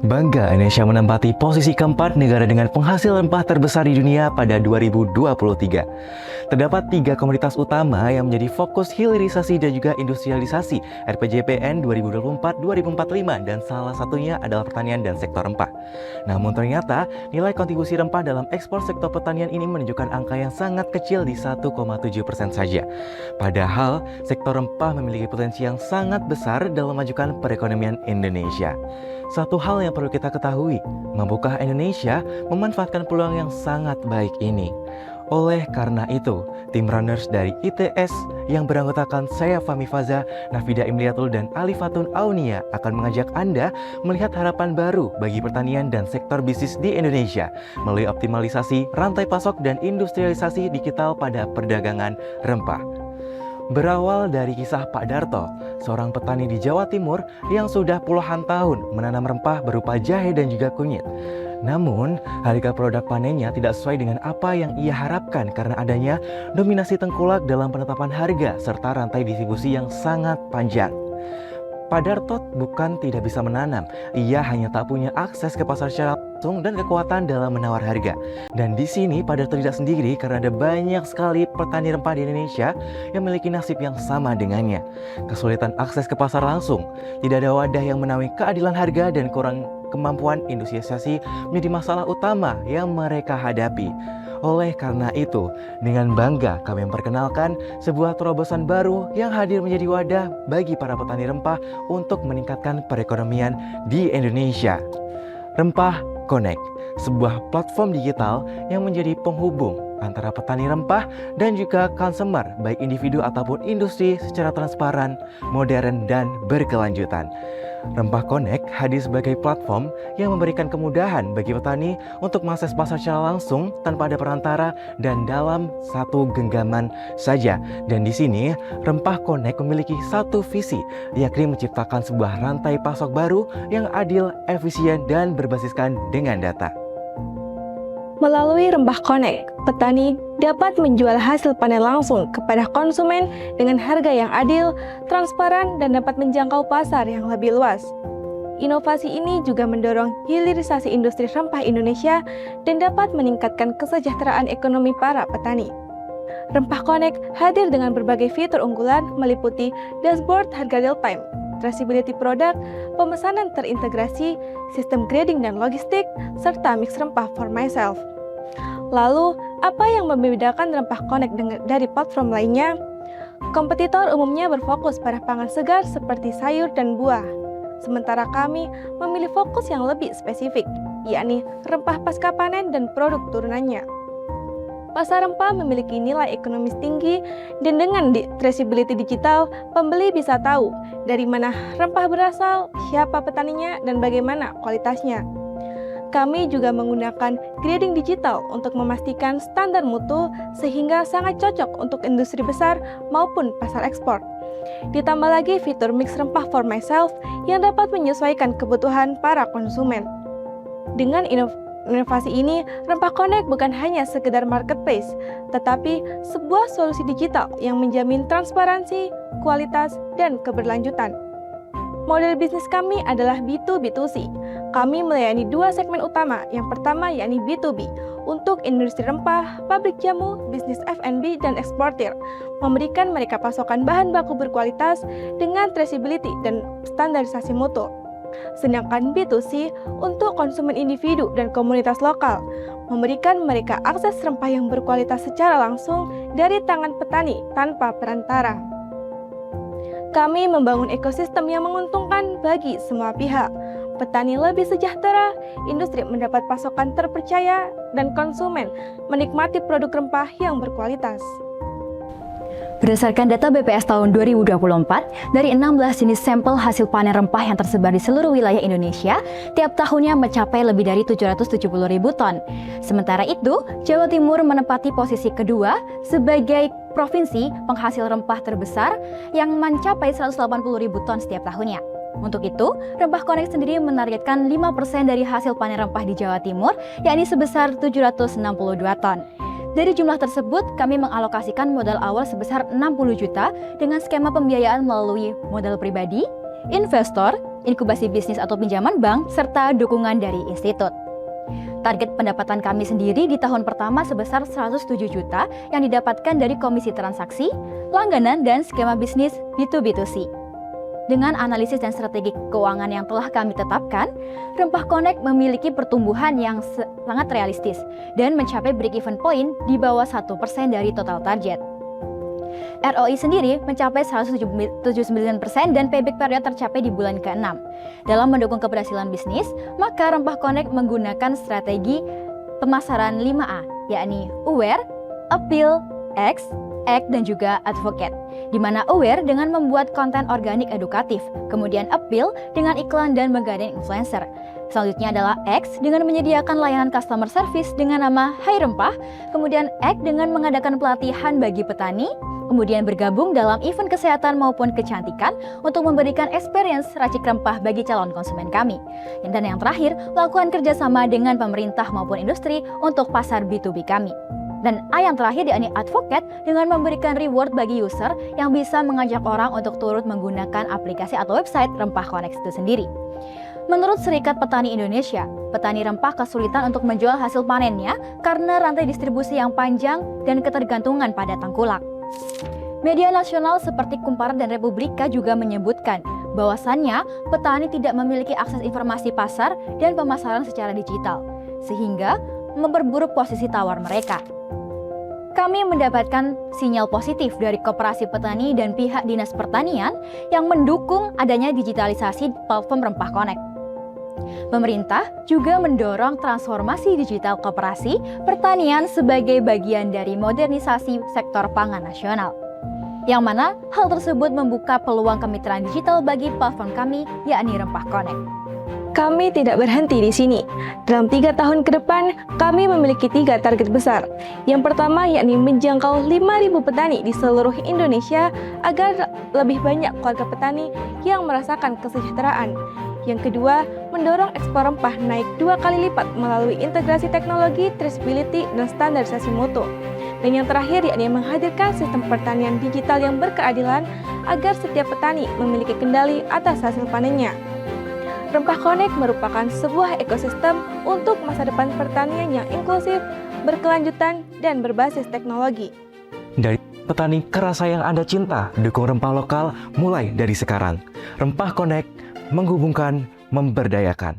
Bangga Indonesia menempati posisi keempat negara dengan penghasil rempah terbesar di dunia pada 2023. Terdapat 3 komoditas utama yang menjadi fokus hilirisasi dan juga industrialisasi RPJPN 2024-2045 dan salah satunya adalah pertanian dan sektor rempah. Namun ternyata nilai kontribusi rempah dalam ekspor sektor pertanian ini menunjukkan angka yang sangat kecil di 1,7% saja. Padahal sektor rempah memiliki potensi yang sangat besar dalam memajukan perekonomian Indonesia. Satu hal yang perlu kita ketahui, mampukah Indonesia memanfaatkan peluang yang sangat baik ini? Oleh karena itu, tim runners dari ITS yang beranggotakan saya Fahmi Faza, Nafida Imliatul, dan Alifatun Aunia akan mengajak Anda melihat harapan baru bagi pertanian dan sektor bisnis di Indonesia melalui optimalisasi rantai pasok dan industrialisasi digital pada perdagangan rempah. Berawal dari kisah Pak Darto, seorang petani di Jawa Timur yang sudah puluhan tahun menanam rempah berupa jahe dan juga kunyit. Namun, harga produk panennya tidak sesuai dengan apa yang ia harapkan karena adanya dominasi tengkulak dalam penetapan harga serta rantai distribusi yang sangat panjang. Pak Darto bukan tidak bisa menanam, ia hanya tak punya akses ke pasar secara langsung dan kekuatan dalam menawar harga. Dan di sini Pak Darto tidak sendiri karena ada banyak sekali petani rempah di Indonesia yang memiliki nasib yang sama dengannya. Kesulitan akses ke pasar langsung, tidak ada wadah yang menaungi keadilan harga dan kurang kemampuan industrialisasi menjadi masalah utama yang mereka hadapi. Oleh karena itu, dengan bangga kami memperkenalkan sebuah terobosan baru yang hadir menjadi wadah bagi para petani rempah untuk meningkatkan perekonomian di Indonesia. Rempah Connect, sebuah platform digital yang menjadi penghubung antara petani rempah dan juga consumer, baik individu ataupun industri secara transparan, modern, dan berkelanjutan. Rempah Connect hadir sebagai platform yang memberikan kemudahan bagi petani untuk mengakses pasar secara langsung tanpa ada perantara dan dalam satu genggaman saja. Dan di sini Rempah Connect memiliki satu visi, yakni menciptakan sebuah rantai pasok baru yang adil, efisien, dan berbasiskan dengan data. Melalui Rempah Connect, petani dapat menjual hasil panen langsung kepada konsumen dengan harga yang adil, transparan, dan dapat menjangkau pasar yang lebih luas. Inovasi ini juga mendorong hilirisasi industri rempah Indonesia dan dapat meningkatkan kesejahteraan ekonomi para petani. Rempah Connect hadir dengan berbagai fitur unggulan meliputi dashboard harga real-time, traceability produk, pemesanan terintegrasi, sistem grading dan logistik, serta mix rempah for myself. Lalu, apa yang membedakan Rempah Connect dari platform lainnya? Kompetitor umumnya berfokus pada pangan segar seperti sayur dan buah. Sementara kami memilih fokus yang lebih spesifik, yakni rempah pasca panen dan produk turunannya. Pasar rempah memiliki nilai ekonomis tinggi dan dengan traceability digital, pembeli bisa tahu dari mana rempah berasal, siapa petaninya, dan bagaimana kualitasnya. Kami juga menggunakan grading digital untuk memastikan standar mutu sehingga sangat cocok untuk industri besar maupun pasar ekspor. Ditambah lagi fitur mix rempah for myself yang dapat menyesuaikan kebutuhan para konsumen. Dengan inovasi ini, Rempah Connect bukan hanya sekedar marketplace, tetapi sebuah solusi digital yang menjamin transparansi, kualitas, dan keberlanjutan. Model bisnis kami adalah B2B2C. Kami melayani 2 segmen utama. Yang pertama yakni B2B, untuk industri rempah, pabrik jamu, bisnis F&B, dan eksportir, memberikan mereka pasokan bahan baku berkualitas dengan traceability dan standarisasi mutu. Sedangkan B2C untuk konsumen individu dan komunitas lokal, memberikan mereka akses rempah yang berkualitas secara langsung dari tangan petani tanpa perantara. Kami membangun ekosistem yang menguntungkan bagi semua pihak. Petani lebih sejahtera, industri mendapat pasokan terpercaya, dan konsumen menikmati produk rempah yang berkualitas. Berdasarkan data BPS tahun 2024, dari 16 jenis sampel hasil panen rempah yang tersebar di seluruh wilayah Indonesia, tiap tahunnya mencapai lebih dari 770.000 ton. Sementara itu, Jawa Timur menempati posisi kedua sebagai provinsi penghasil rempah terbesar yang mencapai 180.000 ton setiap tahunnya. Untuk itu, Rempah Connect sendiri menargetkan 5% dari hasil panen rempah di Jawa Timur, yakni sebesar 762 ton. Dari jumlah tersebut, kami mengalokasikan modal awal sebesar 60 juta dengan skema pembiayaan melalui modal pribadi, investor, inkubasi bisnis atau pinjaman bank, serta dukungan dari institut. Target pendapatan kami sendiri di tahun pertama sebesar 107 juta yang didapatkan dari komisi transaksi, langganan, dan skema bisnis B2B2C. Dengan analisis dan strategi keuangan yang telah kami tetapkan, Rempah Connect memiliki pertumbuhan yang sangat realistis dan mencapai break-even point di bawah 1% dari total target. ROI sendiri mencapai 179% dan payback period tercapai di bulan ke-6. Dalam mendukung keberhasilan bisnis, maka Rempah Connect menggunakan strategi pemasaran 5A, yakni Aware, Appeal, X, Act, dan juga Advocate. Di mana Aware dengan membuat konten organik edukatif, kemudian Appeal dengan iklan dan menggandeng influencer. Selanjutnya adalah X dengan menyediakan layanan customer service dengan nama Hai Rempah, kemudian Act dengan mengadakan pelatihan bagi petani, kemudian bergabung dalam event kesehatan maupun kecantikan untuk memberikan experience racik rempah bagi calon konsumen kami. Dan yang terakhir, lakukan kerjasama dengan pemerintah maupun industri untuk pasar B2B kami. Dan A yang terakhir yakni Advocate dengan memberikan reward bagi user yang bisa mengajak orang untuk turut menggunakan aplikasi atau website Rempah Connect itu sendiri. Menurut Serikat Petani Indonesia, petani rempah kesulitan untuk menjual hasil panennya karena rantai distribusi yang panjang dan ketergantungan pada tengkulak. Media nasional seperti Kumparan dan Republika juga menyebutkan bahwasannya petani tidak memiliki akses informasi pasar dan pemasaran secara digital, sehingga memperburuk posisi tawar mereka. Kami mendapatkan sinyal positif dari Koperasi Petani dan pihak Dinas Pertanian yang mendukung adanya digitalisasi platform Rempah Connect. Pemerintah juga mendorong transformasi digital koperasi pertanian sebagai bagian dari modernisasi sektor pangan nasional. Yang mana hal tersebut membuka peluang kemitraan digital bagi platform kami, yakni Rempah Connect. Kami tidak berhenti di sini. Dalam 3 tahun ke depan, kami memiliki 3 target besar. Yang pertama yakni menjangkau 5.000 petani di seluruh Indonesia agar lebih banyak keluarga petani yang merasakan kesejahteraan. Yang kedua, mendorong ekspor rempah naik 2 kali lipat melalui integrasi teknologi, traceability, dan standarisasi mutu. Dan yang terakhir yakni menghadirkan sistem pertanian digital yang berkeadilan agar setiap petani memiliki kendali atas hasil panennya. Rempah Connect merupakan sebuah ekosistem untuk masa depan pertanian yang inklusif, berkelanjutan, dan berbasis teknologi. Dari petani ke rasa yang Anda cinta, dukung rempah lokal mulai dari sekarang. Rempah Connect menghubungkan, memberdayakan.